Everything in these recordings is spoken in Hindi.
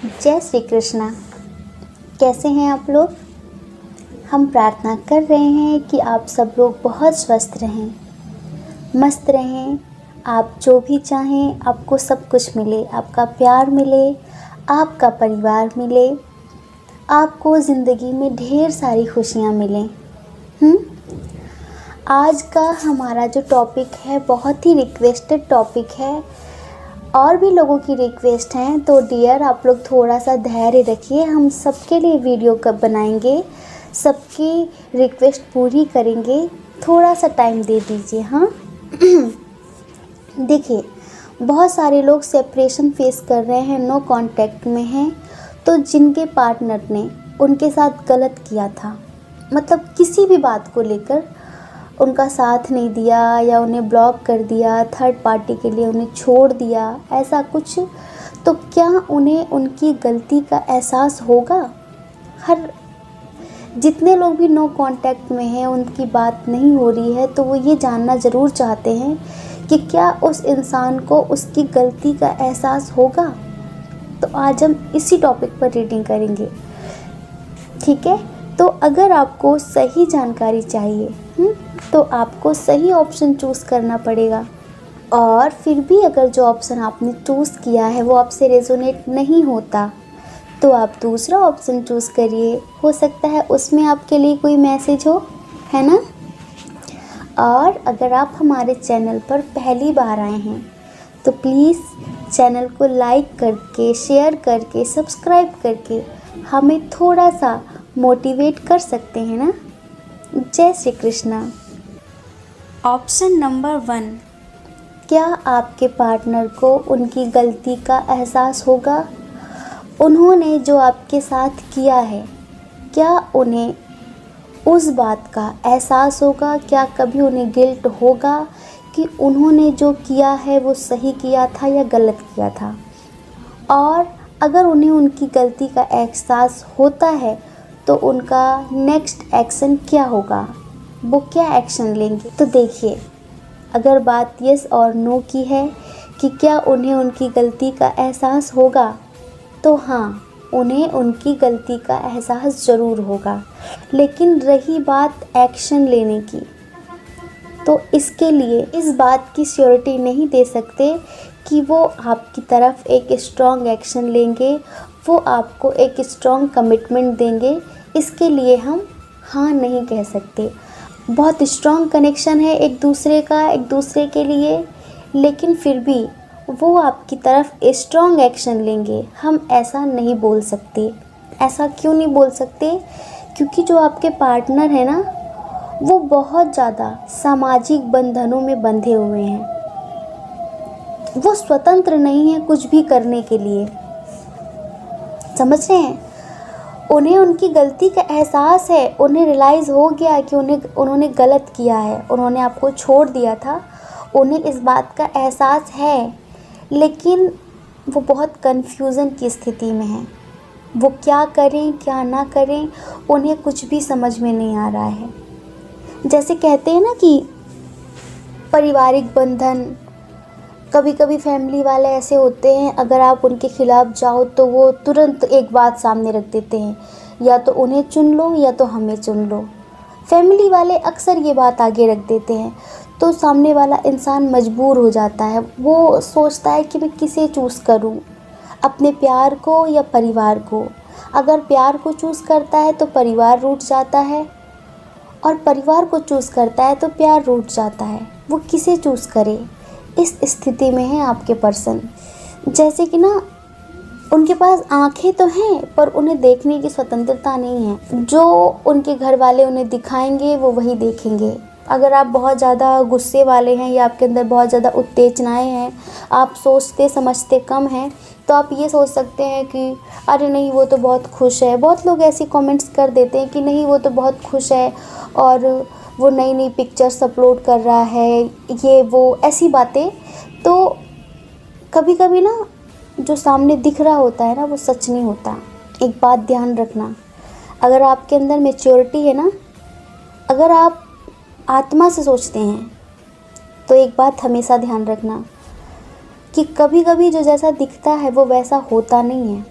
जय श्री कृष्णा। कैसे हैं आप लोग? हम प्रार्थना कर रहे हैं कि आप सब लोग बहुत स्वस्थ रहें, मस्त रहें। आप जो भी चाहें आपको सब कुछ मिले, आपका प्यार मिले, आपका परिवार मिले, आपको ज़िंदगी में ढेर सारी खुशियाँ मिलें। आज का हमारा जो टॉपिक है बहुत ही रिक्वेस्टेड टॉपिक है और भी लोगों की रिक्वेस्ट हैं, तो डियर आप लोग थोड़ा सा धैर्य रखिए। हम सबके लिए वीडियो कब बनाएंगे, सबकी रिक्वेस्ट पूरी करेंगे, थोड़ा सा टाइम दे दीजिए। हाँ देखिए, बहुत सारे लोग सेपरेशन फेस कर रहे हैं, नो कांटेक्ट में हैं, तो जिनके पार्टनर ने उनके साथ गलत किया था, मतलब किसी भी बात को लेकर उनका साथ नहीं दिया या उन्हें ब्लॉक कर दिया, थर्ड पार्टी के लिए उन्हें छोड़ दिया, ऐसा कुछ, तो क्या उन्हें उनकी गलती का एहसास होगा? हर जितने लोग भी नो कांटेक्ट में हैं, उनकी बात नहीं हो रही है, तो वो ये जानना ज़रूर चाहते हैं कि क्या उस इंसान को उसकी गलती का एहसास होगा। तो आज हम इसी टॉपिक पर रीडिंग करेंगे, ठीक है? तो अगर आपको सही जानकारी चाहिए तो आपको सही ऑप्शन चूज़ करना पड़ेगा, और फिर भी अगर जो ऑप्शन आपने चूज़ किया है वो आपसे रेजोनेट नहीं होता तो आप दूसरा ऑप्शन चूज़ करिए। हो सकता है उसमें आपके लिए कोई मैसेज हो, है ना? और अगर आप हमारे चैनल पर पहली बार आए हैं तो प्लीज़ चैनल को लाइक करके, शेयर करके, सब्सक्राइब करके हमें थोड़ा सा मोटिवेट कर सकते हैं ना। जय श्री कृष्णा। ऑप्शन नंबर 1, क्या आपके पार्टनर को उनकी गलती का एहसास होगा? उन्होंने जो आपके साथ किया है, क्या उन्हें उस बात का एहसास होगा? क्या कभी उन्हें गिल्ट होगा कि उन्होंने जो किया है वो सही किया था या गलत किया था? और अगर उन्हें उनकी गलती का एहसास होता है तो उनका नेक्स्ट एक्शन क्या होगा, वो क्या एक्शन लेंगे? तो देखिए, अगर बात यस और नो की है कि क्या उन्हें उनकी गलती का एहसास होगा, तो हाँ, उन्हें उनकी गलती का एहसास ज़रूर होगा। लेकिन रही बात एक्शन लेने की, तो इसके लिए इस बात की श्योरिटी नहीं दे सकते कि वो आपकी तरफ एक स्ट्रॉन्ग एक्शन लेंगे, वो आपको एक स्ट्रॉन्ग कमिटमेंट देंगे। इसके लिए हम हाँ नहीं कह सकते। बहुत स्ट्रॉन्ग कनेक्शन है एक दूसरे का, एक दूसरे के लिए, लेकिन फिर भी वो आपकी तरफ स्ट्रॉन्ग एक्शन लेंगे, हम ऐसा नहीं बोल सकते। ऐसा क्यों नहीं बोल सकते? क्योंकि जो आपके पार्टनर है ना, वो बहुत ज़्यादा सामाजिक बंधनों में बंधे हुए हैं। वो स्वतंत्र नहीं है कुछ भी करने के लिए, समझ रहे हैं? उन्हें उनकी गलती का एहसास है, उन्हें रियलाइज़ हो गया कि उन्होंने गलत किया है, उन्होंने आपको छोड़ दिया था, उन्हें इस बात का एहसास है, लेकिन वो बहुत कन्फ्यूज़न की स्थिति में हैं। वो क्या करें क्या ना करें, उन्हें कुछ भी समझ में नहीं आ रहा है। जैसे कहते हैं ना कि पारिवारिक बंधन, कभी कभी फैमिली वाले ऐसे होते हैं, अगर आप उनके खिलाफ़ जाओ तो वो तुरंत एक बात सामने रख देते हैं, या तो उन्हें चुन लो या तो हमें चुन लो। फैमिली वाले अक्सर ये बात आगे रख देते हैं, तो सामने वाला इंसान मजबूर हो जाता है। वो सोचता है कि मैं किसे चूज़ करूं, अपने प्यार को या परिवार को। अगर प्यार को चूज़ करता है तो परिवार रूठ जाता है, और परिवार को चूज़ करता है तो प्यार रूठ जाता है। वो किसे चूज़ करे? इस स्थिति में है आपके पर्सन। जैसे कि ना, उनके पास आंखें तो हैं पर उन्हें देखने की स्वतंत्रता नहीं है। जो उनके घर वाले उन्हें दिखाएंगे वो वही देखेंगे। अगर आप बहुत ज़्यादा गुस्से वाले हैं या आपके अंदर बहुत ज़्यादा उत्तेजनाएं हैं, आप सोचते समझते कम हैं, तो आप ये सोच सकते हैं कि अरे नहीं, वो तो बहुत खुश है। बहुत लोग ऐसी कमेंट्स कर देते हैं कि नहीं, वो तो बहुत खुश है और वो नई नई पिक्चर्स अपलोड कर रहा है, ये वो ऐसी बातें। तो कभी कभी ना, जो सामने दिख रहा होता है ना, वो सच नहीं होता। एक बात ध्यान रखना, अगर आपके अंदर मैच्योरिटी है ना, अगर आप आत्मा से सोचते हैं, तो एक बात हमेशा ध्यान रखना कि कभी कभी जो जैसा दिखता है वो वैसा होता नहीं है।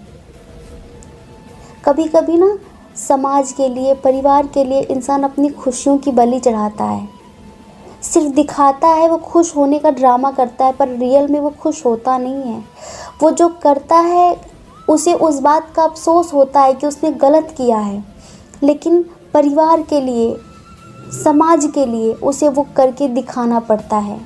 कभी कभी ना समाज के लिए, परिवार के लिए इंसान अपनी खुशियों की बलि चढ़ाता है। सिर्फ दिखाता है, वो खुश होने का ड्रामा करता है, पर रियल में वो खुश होता नहीं है। वो जो करता है उसे उस बात का अफसोस होता है कि उसने गलत किया है, लेकिन परिवार के लिए, समाज के लिए उसे वो करके दिखाना पड़ता है।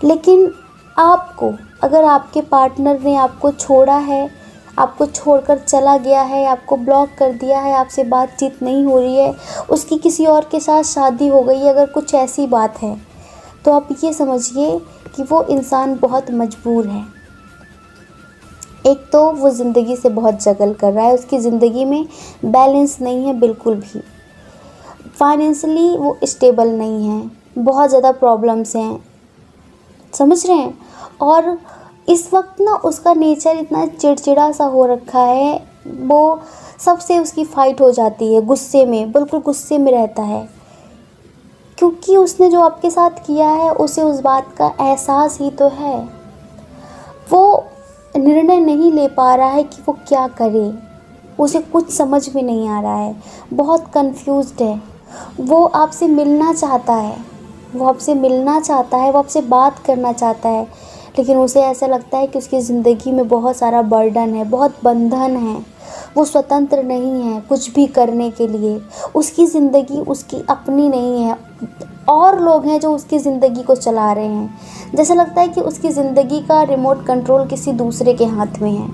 लेकिन आपको, अगर आपके पार्टनर ने आपको छोड़ा है, आपको छोड़कर चला गया है, आपको ब्लॉक कर दिया है, आपसे बातचीत नहीं हो रही है, उसकी किसी और के साथ शादी हो गई है, अगर कुछ ऐसी बात है, तो आप ये समझिए कि वो इंसान बहुत मजबूर है। एक तो वो ज़िंदगी से बहुत जगल कर रहा है, उसकी ज़िंदगी में बैलेंस नहीं है बिल्कुल भी। फाइनेंशियली वो स्टेबल नहीं है, बहुत ज़्यादा प्रॉब्लम्स हैं, समझ रहे हैं। और इस वक्त ना उसका नेचर इतना चिड़चिड़ा सा हो रखा है, वो सबसे उसकी फ़ाइट हो जाती है, गुस्से में, बिल्कुल गुस्से में रहता है, क्योंकि उसने जो आपके साथ किया है उसे उस बात का एहसास ही तो है। वो निर्णय नहीं ले पा रहा है कि वो क्या करे, उसे कुछ समझ में नहीं आ रहा है, बहुत कंफ्यूज्ड है। वो आपसे मिलना चाहता है, वो आपसे मिलना चाहता है, वो आपसे बात करना चाहता है, लेकिन उसे ऐसा लगता है कि उसकी ज़िंदगी में बहुत सारा बर्डन है, बहुत बंधन है, वो स्वतंत्र नहीं है कुछ भी करने के लिए। उसकी ज़िंदगी उसकी अपनी नहीं है, और लोग हैं जो उसकी ज़िंदगी को चला रहे हैं। जैसा लगता है कि उसकी ज़िंदगी का रिमोट कंट्रोल किसी दूसरे के हाथ में है।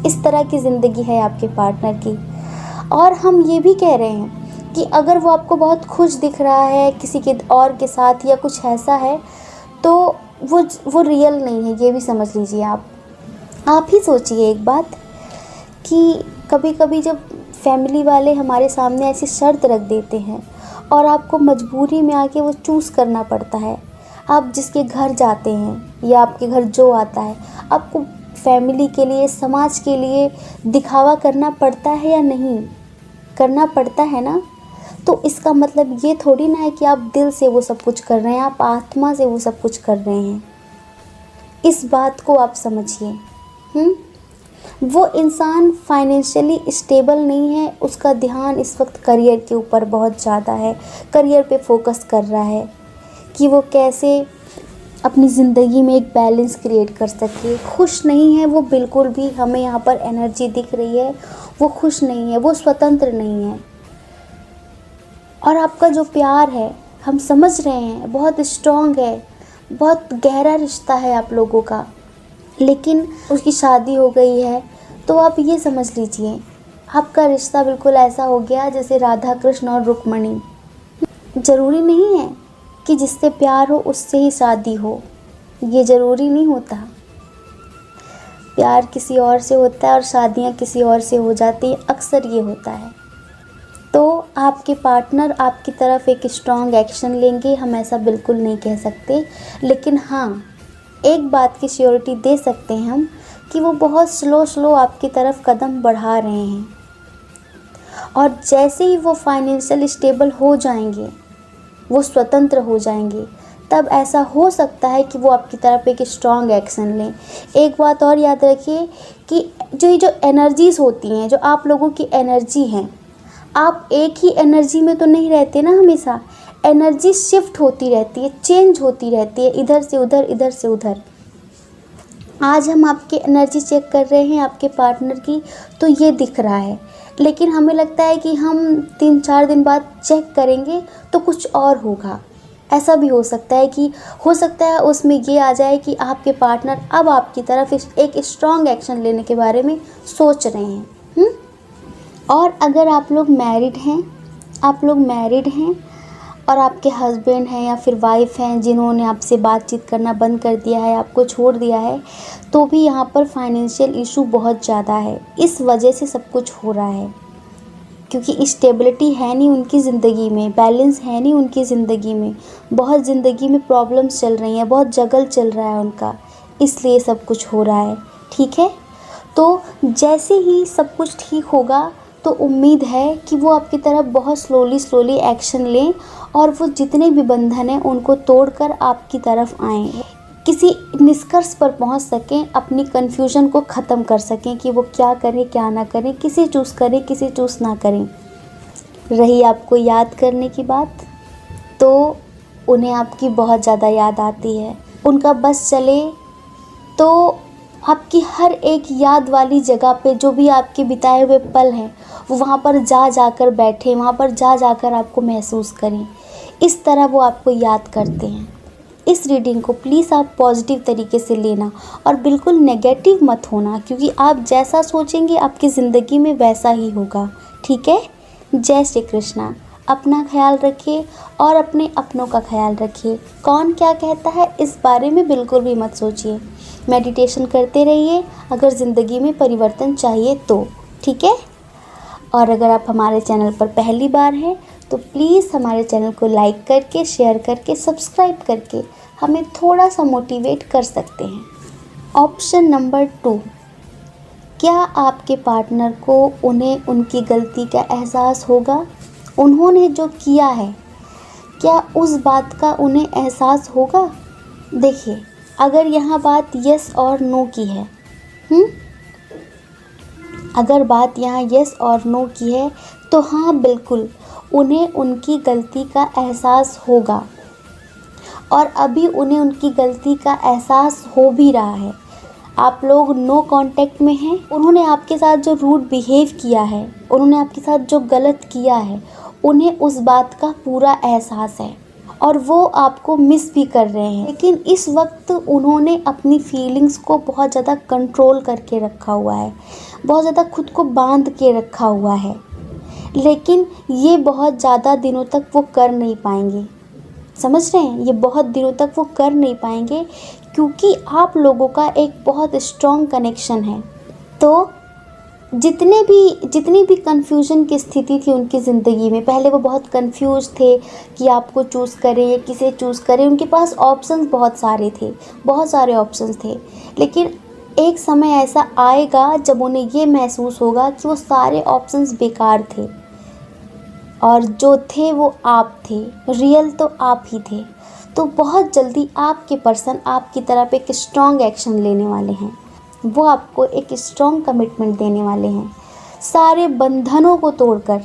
इस तरह की ज़िंदगी है आपके पार्टनर की। और हम ये भी कह रहे हैं कि अगर वो आपको बहुत खुश दिख रहा है किसी के और के साथ या कुछ ऐसा है, तो वो रियल नहीं है, ये भी समझ लीजिए आप ही सोचिए एक बात कि कभी कभी जब फैमिली वाले हमारे सामने ऐसी शर्त रख देते हैं और आपको मजबूरी में आके वो चूज़ करना पड़ता है। आप जिसके घर जाते हैं या आपके घर जो आता है, आपको फैमिली के लिए, समाज के लिए दिखावा करना पड़ता है या नहीं, करना पड़ता है ना। तो इसका मतलब ये थोड़ी ना है कि आप दिल से वो सब कुछ कर रहे हैं, आप आत्मा से वो सब कुछ कर रहे हैं। इस बात को आप समझिए। वो इंसान फाइनेंशियली स्टेबल नहीं है, उसका ध्यान इस वक्त करियर के ऊपर बहुत ज़्यादा है, करियर पे फोकस कर रहा है कि वो कैसे अपनी ज़िंदगी में एक बैलेंस क्रिएट कर सके। खुश नहीं है वो बिल्कुल भी, हमें यहाँ पर एनर्जी दिख रही है, वो खुश नहीं है, वो स्वतंत्र नहीं है। और आपका जो प्यार है, हम समझ रहे हैं, बहुत स्ट्रॉन्ग है, बहुत गहरा रिश्ता है आप लोगों का, लेकिन उसकी शादी हो गई है। तो आप ये समझ लीजिए आपका रिश्ता बिल्कुल ऐसा हो गया जैसे राधा कृष्ण और रुक्मणी। ज़रूरी नहीं है कि जिससे प्यार हो उससे ही शादी हो, ये ज़रूरी नहीं होता। प्यार किसी और से होता है और शादियाँ किसी और से हो जाती है, अक्सर ये होता है। तो आपके पार्टनर आपकी तरफ एक स्ट्रॉन्ग एक्शन लेंगे, हम ऐसा बिल्कुल नहीं कह सकते, लेकिन हाँ, एक बात की श्योरिटी दे सकते हैं हम कि वो बहुत स्लो आपकी तरफ कदम बढ़ा रहे हैं। और जैसे ही वो फाइनेंशियल स्टेबल हो जाएंगे, वो स्वतंत्र हो जाएंगे, तब ऐसा हो सकता है कि वो आपकी तरफ एक स्ट्रॉन्ग एक्शन लें। एक बात और याद रखिए कि जो एनर्जीज़ होती हैं, जो आप लोगों की एनर्जी हैं, आप एक ही एनर्जी में तो नहीं रहते ना हमेशा, एनर्जी शिफ्ट होती रहती है, चेंज होती रहती है, इधर से उधर, इधर से उधर। आज हम आपकी एनर्जी चेक कर रहे हैं आपके पार्टनर की, तो ये दिख रहा है, लेकिन हमें लगता है कि हम 3-4 दिन बाद चेक करेंगे तो कुछ और होगा। ऐसा भी हो सकता है कि उसमें ये आ जाए कि आपके पार्टनर अब आपकी तरफ एक स्ट्रॉन्ग एक्शन लेने के बारे में सोच रहे हैं। और अगर आप लोग मैरिड हैं और आपके हस्बैंड हैं या फिर वाइफ हैं जिन्होंने आपसे बातचीत करना बंद कर दिया है, आपको छोड़ दिया है, तो भी यहाँ पर फाइनेंशियल इशू बहुत ज़्यादा है। इस वजह से सब कुछ हो रहा है, क्योंकि स्टेबिलिटी है नहीं उनकी ज़िंदगी में, बैलेंस है नहीं उनकी ज़िंदगी में, बहुत ज़िंदगी में प्रॉब्लम्स चल रही हैं, बहुत जगल चल रहा है उनका, इसलिए सब कुछ हो रहा है। ठीक है, तो जैसे ही सब कुछ ठीक होगा तो उम्मीद है कि वो आपकी तरफ बहुत स्लोली एक्शन लें और वो जितने भी बंधन हैं उनको तोड़कर आपकी तरफ आएँ। किसी निष्कर्ष पर पहुंच सकें, अपनी कन्फ्यूजन को ख़त्म कर सकें कि वो क्या करें क्या ना करें, किसे चूज़ करें किसे चूज़ ना करें। रही आपको याद करने की बात, तो उन्हें आपकी बहुत ज़्यादा याद आती है। उनका बस चले तो आपकी हर एक याद वाली जगह पे जो भी आपके बिताए हुए पल हैं वो वहाँ पर जा कर बैठे, वहाँ पर जा कर आपको महसूस करें। इस तरह वो आपको याद करते हैं। इस रीडिंग को प्लीज़ आप पॉजिटिव तरीके से लेना और बिल्कुल नेगेटिव मत होना, क्योंकि आप जैसा सोचेंगे आपकी ज़िंदगी में वैसा ही होगा। ठीक है। जय श्री कृष्णा। अपना ख्याल रखिए और अपने अपनों का ख्याल रखिए। कौन क्या कहता है इस बारे में बिल्कुल भी मत सोचिए। मेडिटेशन करते रहिए अगर ज़िंदगी में परिवर्तन चाहिए तो। ठीक है। और अगर आप हमारे चैनल पर पहली बार हैं तो प्लीज़ हमारे चैनल को लाइक करके, शेयर करके, सब्सक्राइब करके हमें थोड़ा सा मोटिवेट कर सकते हैं। ऑप्शन नंबर 2, क्या आपके पार्टनर को उन्हें उनकी गलती का एहसास होगा? उन्होंने जो किया है क्या उस बात का उन्हें एहसास होगा? देखिए, अगर यहाँ बात यस और नो की है, अगर बात यहाँ यस और नो की है तो हाँ बिल्कुल उन्हें उनकी गलती का एहसास होगा और अभी उन्हें उनकी गलती का एहसास हो भी रहा है। आप लोग नो कांटेक्ट में हैं। उन्होंने आपके साथ जो रूड बिहेव किया है, उन्होंने आपके साथ जो गलत किया है, उन्हें उस बात का पूरा एहसास है और वो आपको मिस भी कर रहे हैं। लेकिन इस वक्त उन्होंने अपनी फीलिंग्स को बहुत ज़्यादा कंट्रोल करके रखा हुआ है, बहुत ज़्यादा खुद को बांध के रखा हुआ है। लेकिन ये बहुत ज़्यादा दिनों तक वो कर नहीं पाएंगे। समझ रहे हैं? ये बहुत दिनों तक वो कर नहीं पाएंगे क्योंकि आप लोगों का एक बहुत स्ट्रॉन्ग कनेक्शन है। तो जितनी भी कन्फ्यूजन की स्थिति थी उनकी ज़िंदगी में, पहले वो बहुत कंफ्यूज थे कि आपको चूज़ करें या किसे चूज़ करें। उनके पास ऑप्शंस बहुत सारे थे, बहुत सारे ऑप्शंस थे। लेकिन एक समय ऐसा आएगा जब उन्हें ये महसूस होगा कि वो सारे ऑप्शंस बेकार थे और जो थे वो आप थे, रियल तो आप ही थे। तो बहुत जल्दी आपके पर्सन आपकी तरफ एक स्ट्रॉन्ग एक्शन लेने वाले हैं। वो आपको एक स्ट्रॉन्ग कमिटमेंट देने वाले हैं। सारे बंधनों को तोड़कर,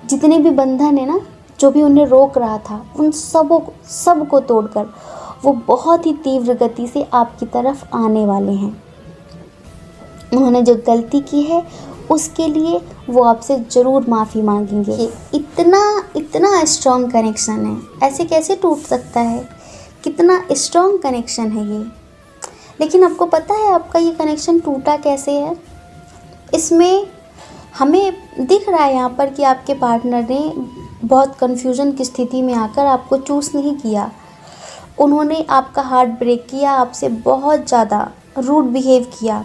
जितने भी बंधन है ना जो भी उन्हें रोक रहा था, उन सब को तोड़कर वो बहुत ही तीव्र गति से आपकी तरफ आने वाले हैं। उन्होंने जो गलती की है उसके लिए वो आपसे ज़रूर माफ़ी मांगेंगे। ये इतना स्ट्रॉन्ग कनेक्शन है, ऐसे कैसे टूट सकता है? कितना स्ट्रॉन्ग कनेक्शन है ये। लेकिन आपको पता है आपका ये कनेक्शन टूटा कैसे है? इसमें हमें दिख रहा है यहाँ पर कि आपके पार्टनर ने बहुत कन्फ्यूजन की स्थिति में आकर आपको चूज़ नहीं किया। उन्होंने आपका हार्ट ब्रेक किया, आपसे बहुत ज़्यादा रूड बिहेव किया।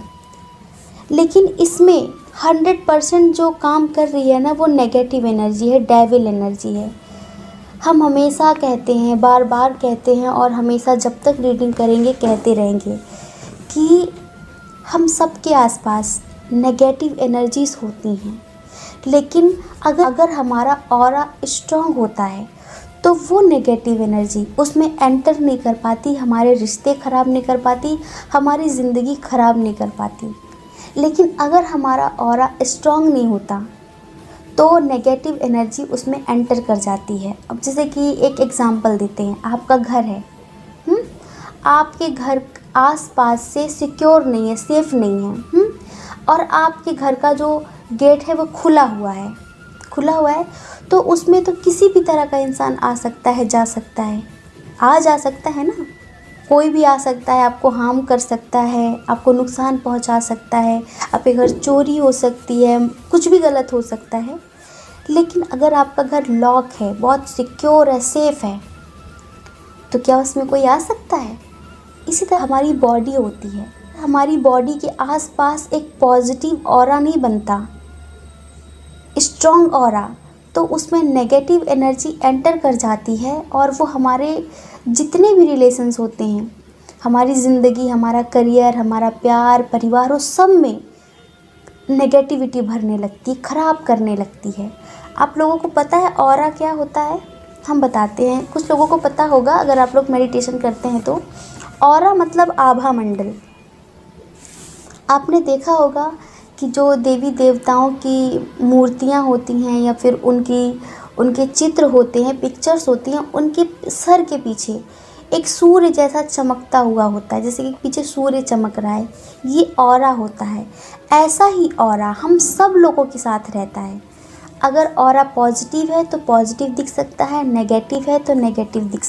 लेकिन इसमें 100% जो काम कर रही है ना वो नेगेटिव एनर्जी है, डेविल एनर्जी है। हम हमेशा कहते हैं, बार बार कहते हैं और हमेशा जब तक रीडिंग करेंगे कहते रहेंगे कि हम सबके आसपास नेगेटिव एनर्जीज होती हैं। लेकिन अगर हमारा ऑरा स्ट्रॉन्ग होता है तो वो नेगेटिव एनर्जी उसमें एंटर नहीं कर पाती, हमारे रिश्ते ख़राब नहीं कर पाती, हमारी ज़िंदगी ख़राब नहीं कर पाती। लेकिन अगर हमारा ऑरा स्ट्रॉन्ग नहीं होता तो नेगेटिव एनर्जी उसमें एंटर कर जाती है। अब जैसे कि एक एग्ज़ाम्पल देते हैं, आपका घर है, आपके घर आसपास से सिक्योर नहीं है, सेफ़ नहीं है, और आपके घर का जो गेट है वो खुला हुआ है, तो उसमें तो किसी भी तरह का इंसान आ सकता है, जा सकता है, जा सकता है ना। कोई भी आ सकता है, आपको हार्म कर सकता है, आपको नुकसान पहुंचा सकता है, आपके घर चोरी हो सकती है, कुछ भी गलत हो सकता है। लेकिन अगर आपका घर लॉक है, बहुत सिक्योर है, सेफ़ है, तो क्या उसमें कोई आ सकता है? इसी तरह हमारी बॉडी होती है, हमारी बॉडी के आसपास एक पॉजिटिव ऑरा नहीं बनता, स्ट्रॉन्ग ऑरा, तो उसमें नेगेटिव एनर्जी एंटर कर जाती है और वो हमारे जितने भी रिलेशंस होते हैं, हमारी ज़िंदगी, हमारा करियर, हमारा प्यार, परिवार, उस सब में नेगेटिविटी भरने लगती, ख़राब करने लगती है। आप लोगों को पता है ऑरा क्या होता है? हम बताते हैं, कुछ लोगों को पता होगा अगर आप लोग मेडिटेशन करते हैं तो। ऑरा मतलब आभा मंडल। आपने देखा होगा कि जो देवी देवताओं की मूर्तियाँ होती हैं या फिर उनके चित्र होते हैं, पिक्चर्स होती हैं, उनके सर के पीछे एक सूर्य जैसा चमकता हुआ होता है, जैसे कि पीछे सूर्य चमक रहा है, ये ऑरा होता है। ऐसा ही ऑरा हम सब लोगों के साथ रहता है। अगर ऑरा पॉजिटिव है तो पॉजिटिव दिख सकता है, नेगेटिव है तो नेगेटिव दिख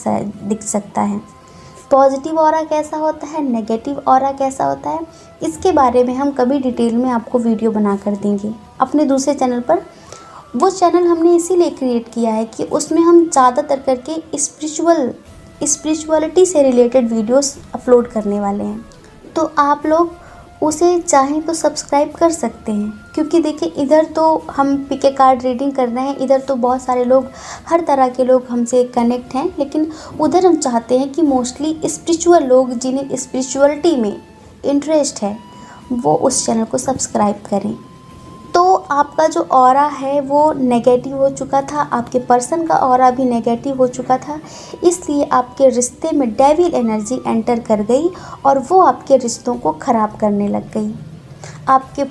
सकता है। पॉजिटिव ऑरा कैसा होता है, नेगेटिव ऑरा कैसा होता है, इसके बारे में हम कभी डिटेल में आपको वीडियो बना कर देंगे अपने दूसरे चैनल पर। वो चैनल हमने इसीलिए क्रिएट किया है कि उसमें हम ज़्यादातर करके स्पिरिचुअलिटी से रिलेटेड वीडियोस अपलोड करने वाले हैं। तो आप लोग उसे चाहें तो सब्सक्राइब कर सकते हैं, क्योंकि देखिए इधर तो हम पीके कार्ड रीडिंग कर रहे हैं, इधर तो बहुत सारे लोग, हर तरह के लोग हमसे कनेक्ट हैं, लेकिन उधर हम चाहते हैं कि मोस्टली स्पिरिचुअल लोग जिन्हें स्पिरिचुअलिटी में इंटरेस्ट है वो उस चैनल को सब्सक्राइब करें। तो आपका जो ऑरा है वो नेगेटिव हो चुका था, आपके पर्सन का ऑरा भी नेगेटिव हो चुका था, इसलिए आपके रिश्ते में डेविल एनर्जी एंटर कर गई और वो आपके रिश्तों को ख़राब करने लग गई। आपके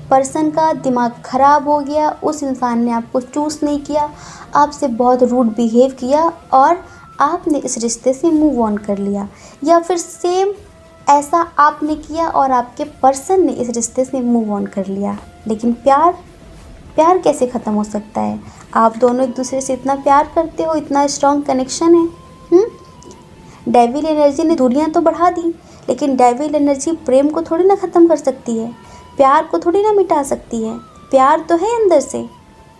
पर्सन का दिमाग ख़राब हो गया, उस इंसान ने आपको चूज़ नहीं किया, आपसे बहुत रूड बिहेव किया और आपने इस रिश्ते से मूव ऑन कर लिया, या फिर सेम ऐसा आपने किया और आपके पर्सन ने इस रिश्ते से मूव ऑन कर लिया। लेकिन प्यार कैसे ख़त्म हो सकता है? आप दोनों एक दूसरे से इतना प्यार करते हो, इतना स्ट्रॉन्ग कनेक्शन है। डेविल एनर्जी ने दूरियां तो बढ़ा दी, लेकिन डेविल एनर्जी प्रेम को थोड़ी ना ख़त्म कर सकती है, प्यार को थोड़ी ना मिटा सकती है। प्यार तो है अंदर से,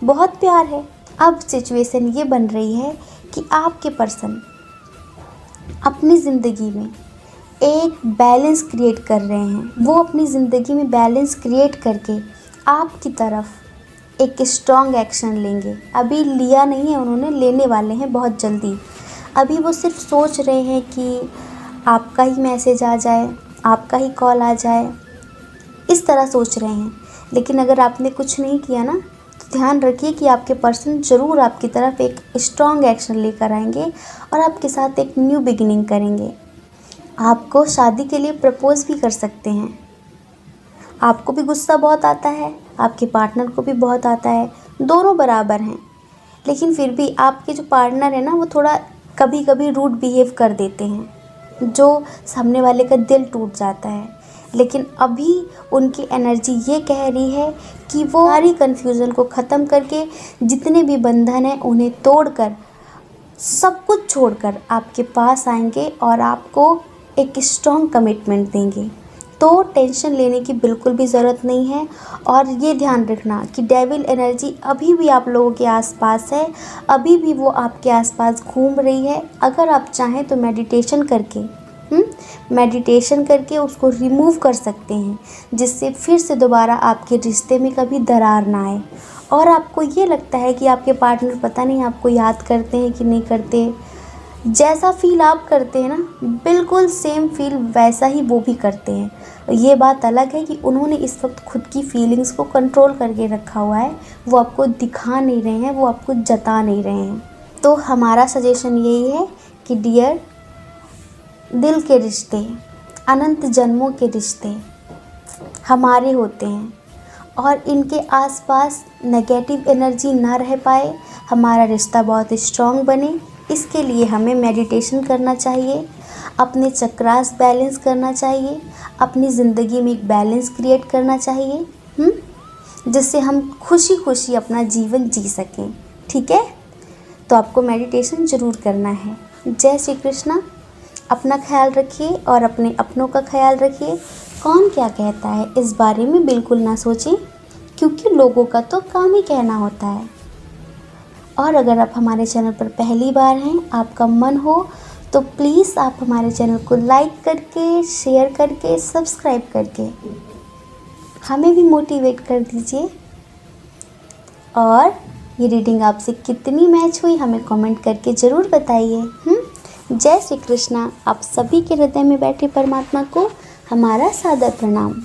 बहुत प्यार है। अब सिचुएशन ये बन रही है कि आपके पर्सन अपनी ज़िंदगी में एक बैलेंस क्रिएट कर रहे हैं। वो अपनी ज़िंदगी में बैलेंस क्रिएट करके आपकी तरफ एक स्ट्रॉन्ग एक्शन लेंगे। अभी लिया नहीं है उन्होंने, लेने वाले हैं बहुत जल्दी। अभी वो सिर्फ सोच रहे हैं कि आपका ही मैसेज आ जाए, आपका ही कॉल आ जाए, इस तरह सोच रहे हैं। लेकिन अगर आपने कुछ नहीं किया ना, तो ध्यान रखिए कि आपके पर्सन ज़रूर आपकी तरफ एक स्ट्रॉन्ग एक्शन लेकर आएंगे और आपके साथ एक न्यू बिगिनिंग करेंगे। आपको शादी के लिए प्रपोज़ भी कर सकते हैं। आपको भी गुस्सा बहुत आता है, आपके पार्टनर को भी बहुत आता है, दोनों बराबर हैं। लेकिन फिर भी आपके जो पार्टनर है ना, वो थोड़ा कभी कभी रूड बिहेव कर देते हैं, जो सामने वाले का दिल टूट जाता है। लेकिन अभी उनकी एनर्जी ये कह रही है कि वो सारी कन्फ्यूज़न को ख़त्म करके, जितने भी बंधन हैं उन्हें तोड़कर, सब कुछ छोड़कर आपके पास आएंगे और आपको एक स्ट्रॉन्ग कमिटमेंट देंगे। तो टेंशन लेने की बिल्कुल भी ज़रूरत नहीं है। और ये ध्यान रखना कि डेविल एनर्जी अभी भी आप लोगों के आसपास है, अभी भी वो आपके आसपास घूम रही है। अगर आप चाहें तो मेडिटेशन करके उसको रिमूव कर सकते हैं, जिससे फिर से दोबारा आपके रिश्ते में कभी दरार ना आए। और आपको ये लगता है कि आपके पार्टनर पता नहीं आपको याद करते हैं कि नहीं करते, जैसा फील आप करते हैं ना, बिल्कुल सेम फील वैसा ही वो भी करते हैं। ये बात अलग है कि उन्होंने इस वक्त खुद की फीलिंग्स को कंट्रोल करके रखा हुआ है, वो आपको दिखा नहीं रहे हैं, वो आपको जता नहीं रहे हैं। तो हमारा सजेशन यही है कि डियर, दिल के रिश्ते, अनंत जन्मों के रिश्ते हमारे होते हैं और इनके आसपास नेगेटिव एनर्जी ना रह पाए, हमारा रिश्ता बहुत स्ट्रॉन्ग बने, इसके लिए हमें मेडिटेशन करना चाहिए, अपने चक्रास बैलेंस करना चाहिए, अपनी ज़िंदगी में एक बैलेंस क्रिएट करना चाहिए, जिससे हम खुशी खुशी अपना जीवन जी सकें। ठीक है, तो आपको मेडिटेशन ज़रूर करना है। जय श्री कृष्णा। अपना ख्याल रखिए और अपने अपनों का ख्याल रखिए। कौन क्या कहता है इस बारे में बिल्कुल ना सोचें, क्योंकि लोगों का तो काम ही कहना होता है। और अगर आप हमारे चैनल पर पहली बार हैं, आपका मन हो तो प्लीज़ आप हमारे चैनल को लाइक करके, शेयर करके, सब्सक्राइब करके हमें भी मोटिवेट कर दीजिए। और ये रीडिंग आपसे कितनी मैच हुई हमें कमेंट करके ज़रूर बताइए। जय श्री कृष्णा। आप सभी के हृदय में बैठे परमात्मा को हमारा सादर प्रणाम।